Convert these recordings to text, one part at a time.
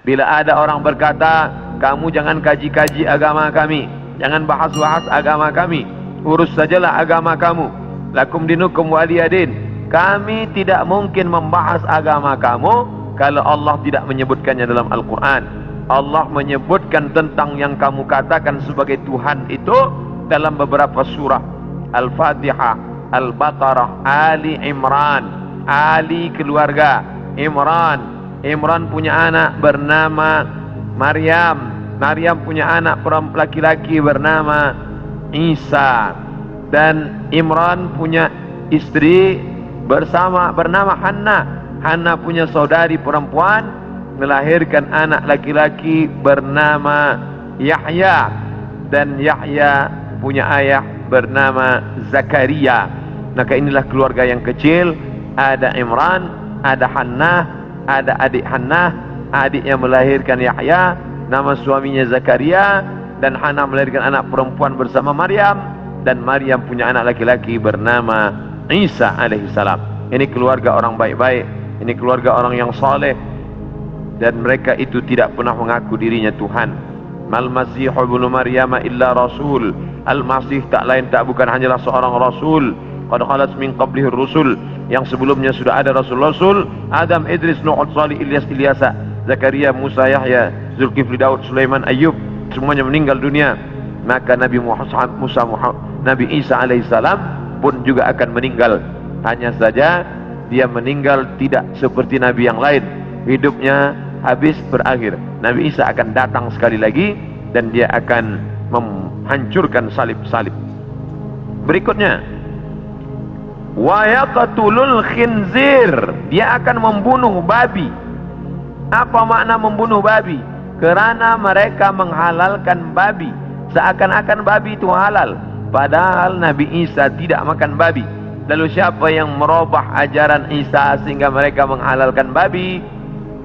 Bila ada orang berkata, kamu jangan kaji-kaji agama kami, jangan bahas-bahas agama kami, urus sajalah agama kamu, lakum dinukum waliyadin, kami tidak mungkin membahas agama kamu kalau Allah tidak menyebutkannya dalam Al-Quran. Allah menyebutkan tentang yang kamu katakan sebagai Tuhan itu dalam beberapa surah: Al-Fatihah, Al-Baqarah, Ali Imran. Ali keluarga, Imran punya anak bernama Maryam, Maryam punya anak laki-laki bernama Isa, dan Imran punya istri bernama Hannah. Hannah punya saudari perempuan, melahirkan anak laki-laki bernama Yahya, dan Yahya punya ayah bernama Zakaria. Maka inilah keluarga yang kecil. Ada Imran, ada Hannah, ada adik Hannah, adik yang melahirkan Yahya, nama suaminya Zakaria, dan Hannah melahirkan anak perempuan bersama Maryam, dan Maryam punya anak laki-laki bernama Isa alaihissalam. Ini keluarga orang baik-baik, ini keluarga orang yang saleh, dan mereka itu tidak pernah mengaku dirinya Tuhan. Mal Masihu ibnu Maryam illa rasul. Al-Masih tak lain tak bukan hanyalah seorang rasul. Qad khalat min qablihi rusul, yang sebelumnya sudah ada rasul-rasul: Adam, Idris, Nuh, Salih, Ilyas, Ilyasa, Zakaria, Musa, Yahya, Zulkifli, Daud, Sulaiman, Ayub, semuanya meninggal dunia. Maka Nabi Nabi Isa alaihissalam pun juga akan meninggal. Hanya saja dia meninggal tidak seperti Nabi yang lain, hidupnya habis berakhir. Nabi Isa akan datang sekali lagi dan dia akan menghancurkan salib-salib. Berikutnya, wa yaqtulul khinzir, dia akan membunuh babi. Apa makna membunuh babi? Kerana mereka menghalalkan babi, seakan-akan babi itu halal, padahal Nabi Isa tidak makan babi. Lalu siapa yang merubah ajaran Isa sehingga mereka menghalalkan babi?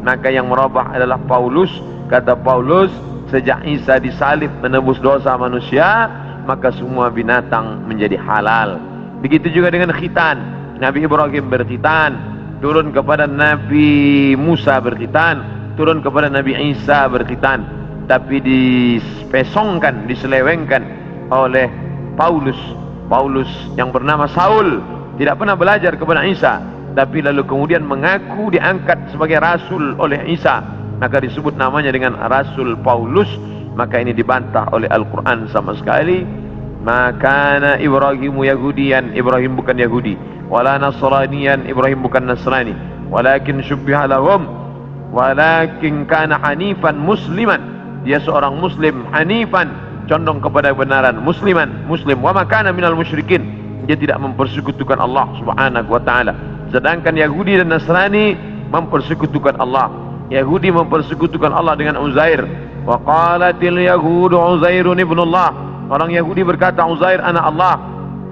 Maka yang merubah adalah Paulus. Kata Paulus, sejak Isa disalib menebus dosa manusia, maka semua binatang menjadi halal. Begitu juga dengan khitan. Nabi Ibrahim berkhitan, turun kepada Nabi Musa berkhitan, turun kepada Nabi Isa berkhitan, tapi dispesongkan, diselewengkan oleh Paulus yang bernama Saul, tidak pernah belajar kepada Isa, tapi lalu kemudian mengaku diangkat sebagai rasul oleh Isa, maka disebut namanya dengan Rasul Paulus. Maka ini dibantah oleh Al-Quran sama sekali. Maka Ibrahimu Yahudian, Ibrahim bukan Yahudi, wala Nasranian, Ibrahim bukan Nasrani, walakin syubbiha lahum, walakin kana hanifan musliman, dia seorang muslim, hanifan, condong kepada kebenaran, muslim, wa ma kana minal musyrikin, dia tidak mempersekutukan Allah subhanahu wa ta'ala. Sedangkan Yahudi dan Nasrani mempersekutukan Allah. Yahudi mempersekutukan Allah dengan Uzair. Wa qalatil yahudu Uzairun ibnullah, orang Yahudi berkata Uzair anak Allah.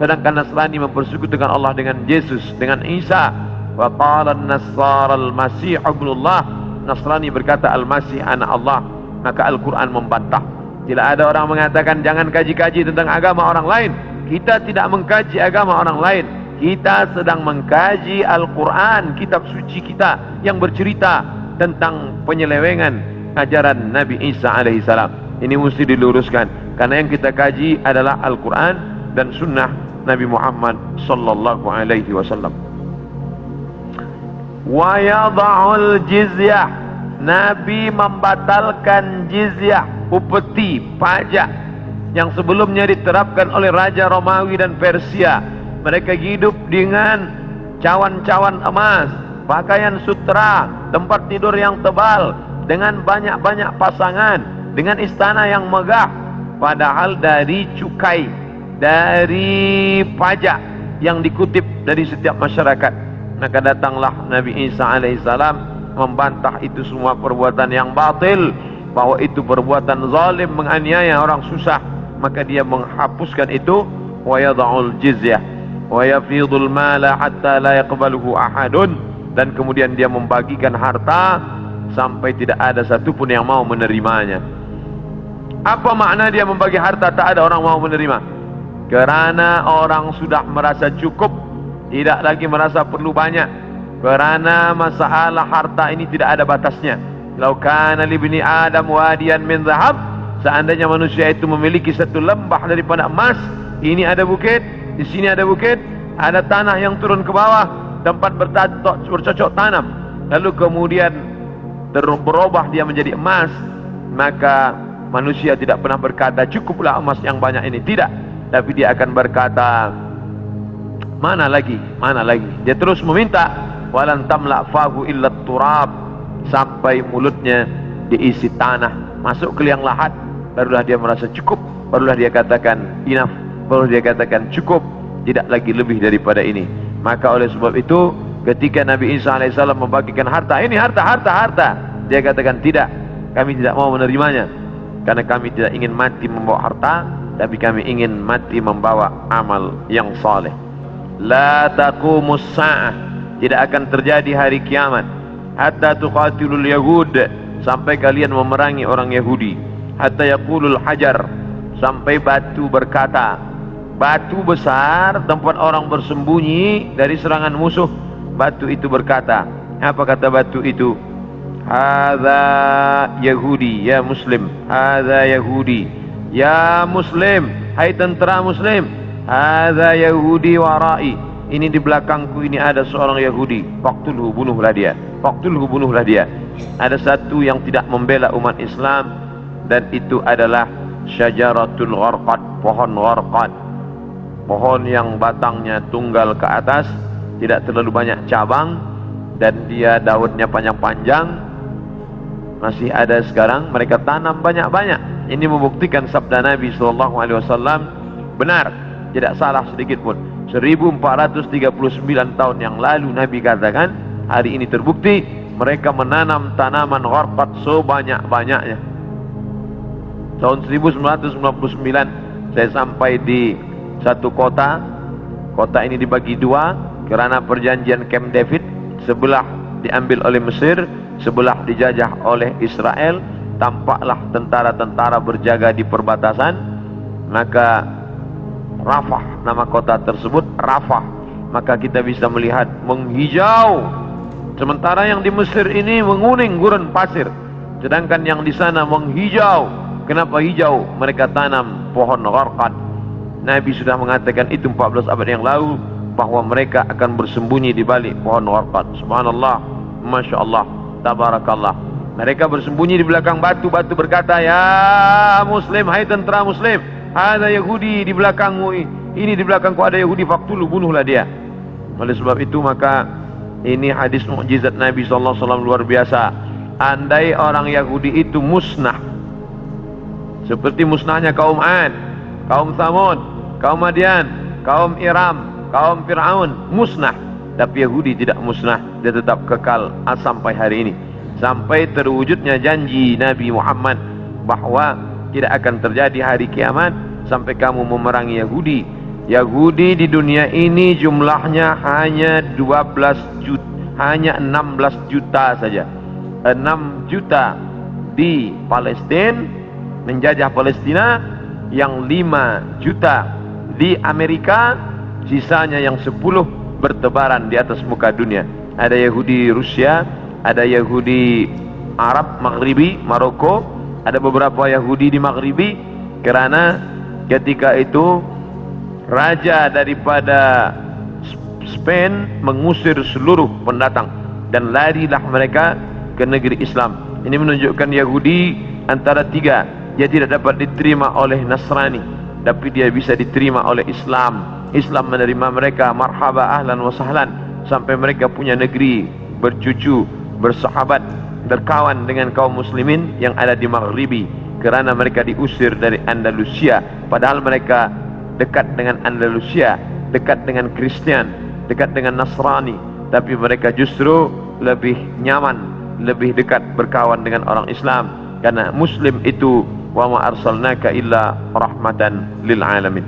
Sedangkan Nasrani mempersekutukan Allah dengan Yesus, dengan Isa. Wa qala an-nasara al-masih ibnullah, Nasrani berkata Al-Masih anak Allah. Maka Al-Quran membantah. Bila ada orang mengatakan jangan kaji-kaji tentang agama orang lain, kita tidak mengkaji agama orang lain, kita sedang mengkaji Al-Quran, kitab suci kita yang bercerita tentang penyelewengan ajaran Nabi Isa alaihissalam. Ini mesti diluruskan, karena yang kita kaji adalah Al-Quran dan Sunnah Nabi Muhammad sallallahu alaihi wasallam. Wa yada'ul jizyah, Nabi membatalkan jizyah, upeti, pajak yang sebelumnya diterapkan oleh Raja Romawi dan Persia. Mereka hidup dengan cawan-cawan emas, pakaian sutra, tempat tidur yang tebal, dengan banyak-banyak pasangan, dengan istana yang megah. Padahal dari cukai, dari pajak yang dikutip dari setiap masyarakat. Maka datanglah Nabi Isa alaihissalam membantah itu semua perbuatan yang batil, bahwa itu perbuatan zalim, menganiaya orang susah. Maka dia menghapuskan itu. Wa yada'ul jizyah wa yafidul mala hatta la yaqbaluhu ahadun, dan kemudian dia membagikan harta sampai tidak ada satupun yang mau menerimanya. Apa makna dia membagi harta tak ada orang mau menerima? Kerana orang sudah merasa cukup, tidak lagi merasa perlu banyak. Kerana masalah harta ini tidak ada batasnya. Lau kana li bani Adam wadiyan min dhahab, seandainya manusia itu memiliki satu lembah daripada emas, ini ada bukit, di sini ada bukit, ada tanah yang turun ke bawah, tempat bercocok tanam, lalu kemudian berubah dia menjadi emas, maka manusia tidak pernah berkata cukuplah emas yang banyak ini, tidak, tapi dia akan berkata mana lagi, mana lagi. Dia terus meminta, walan tamla fahu illa turab, sampai mulutnya diisi tanah, masuk ke liang lahat, barulah dia merasa cukup, barulah dia katakan enough, baru dia katakan cukup, tidak lagi lebih daripada ini. Maka oleh sebab itu ketika Nabi Isa AS membagikan harta, ini harta, dia katakan tidak, kami tidak mau menerimanya, karena kami tidak ingin mati membawa harta, tapi kami ingin mati membawa amal yang saleh. La taqumus sa'ah, tidak akan terjadi hari kiamat, hatta tuqatilul yahud, sampai kalian memerangi orang Yahudi, hatta yaqulul hajar, sampai batu berkata, batu besar tempat orang bersembunyi dari serangan musuh, batu itu berkata, apa kata batu itu? Hadza Yahudi ya Muslim, hadza Yahudi ya Muslim, hai tentera Muslim, hadza Yahudi warai, ini di belakangku ini ada seorang Yahudi, faqtulhu, bunuhlah dia, faqtulhu, bunuhlah dia. Ada satu yang tidak membela umat Islam, dan itu adalah syajaratul gharqad, pohon gharqad, pohon yang batangnya tunggal ke atas, tidak terlalu banyak cabang, dan dia daunnya panjang-panjang, masih ada sekarang, mereka tanam banyak-banyak. Ini membuktikan sabda Nabi SAW benar, tidak salah sedikit pun. 1439 tahun yang lalu Nabi katakan, hari ini terbukti mereka menanam tanaman gharqad sebanyak-banyaknya. Tahun 1999 saya sampai di satu kota, kota ini dibagi dua kerana perjanjian Camp David, sebelah diambil oleh Mesir, sebelah dijajah oleh Israel. Tampaklah tentara-tentara berjaga di perbatasan, maka Rafah, nama kota tersebut Rafah, maka kita bisa melihat menghijau, sementara yang di Mesir ini menguning gurun pasir, sedangkan yang di sana menghijau. Kenapa hijau? Mereka tanam pohon gharqad. Nabi sudah mengatakan itu 14 abad yang lalu, bahwa mereka akan bersembunyi di balik pohon gharqad. Subhanallah, Masya Allah, Tabarakallah. Mereka bersembunyi di belakang batu. Batu berkata, ya Muslim, hai tentera Muslim, ada Yahudi di belakangmu, ini di belakangku ada Yahudi, faqtulu, bunuhlah dia. Oleh sebab itu maka ini hadis mukjizat Nabi SAW luar biasa. Andai orang Yahudi itu musnah, seperti musnahnya kaum Ad, kaum Thamud, kaum Madian, kaum Iram, kaum Fir'aun, musnah, tapi Yahudi tidak musnah, dia tetap kekal sampai hari ini, sampai terwujudnya janji Nabi Muhammad bahwa tidak akan terjadi hari kiamat sampai kamu memerangi Yahudi. Yahudi di dunia ini jumlahnya hanya 12 juta, hanya 16 juta saja. 6 juta di Palestina, menjajah Palestina, yang 5 juta di Amerika, sisanya yang 10 bertebaran di atas muka dunia. Ada Yahudi Rusia, ada Yahudi Arab Maghribi, Maroko, ada beberapa Yahudi di Maghribi, kerana ketika itu raja daripada Spain mengusir seluruh pendatang dan larilah mereka ke negeri Islam. Ini menunjukkan Yahudi antara tiga, dia tidak dapat diterima oleh Nasrani, tapi dia bisa diterima oleh Islam. Islam menerima mereka, marhaba, ahlan wa sahlan, sampai mereka punya negeri, bercucu, bersahabat, berkawan dengan kaum muslimin yang ada di Maghribi, kerana mereka diusir dari Andalusia, padahal mereka dekat dengan Andalusia, dekat dengan Kristian, dekat dengan Nasrani, tapi mereka justru lebih nyaman, lebih dekat berkawan dengan orang Islam, karena Muslim itu wa ma arsalnaka illa rahmatan lil alamin.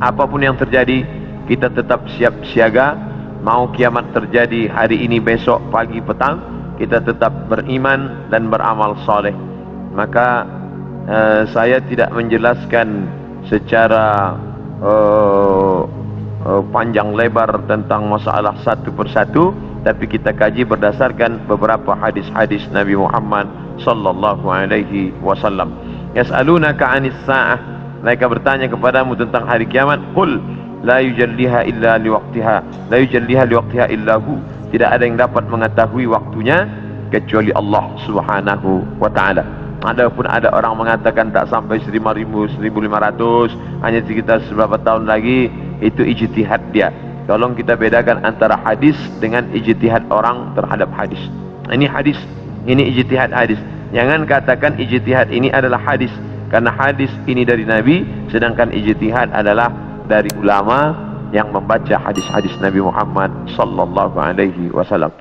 Apapun yang terjadi, kita tetap siap siaga. Mau kiamat terjadi hari ini, besok, pagi, petang, kita tetap beriman dan beramal soleh. Maka saya tidak menjelaskan secara panjang lebar tentang masalah satu persatu, tapi kita kaji berdasarkan beberapa hadis-hadis Nabi Muhammad sallallahu alaihi wasallam. Yas'alunaka 'anis sa'ah, mereka bertanya kepadamu tentang hari kiamat. Qul la yujalliha illa liwaqtiha, la yujalliha liwaqtiha illa hu, tidak ada yang dapat mengetahui waktunya kecuali Allah Subhanahu wa taala. Adapun ada orang mengatakan tak sampai 1500, hanya sekitar beberapa tahun lagi, itu ijtihad dia. Tolong kita bedakan antara hadis dengan ijtihad orang terhadap hadis. Ini hadis, ini ijtihad hadis. Jangan katakan ijtihad ini adalah hadis, karena hadis ini dari Nabi, sedangkan ijtihad adalah dari ulama yang membaca hadis-hadis Nabi Muhammad sallallahu alaihi wasallam.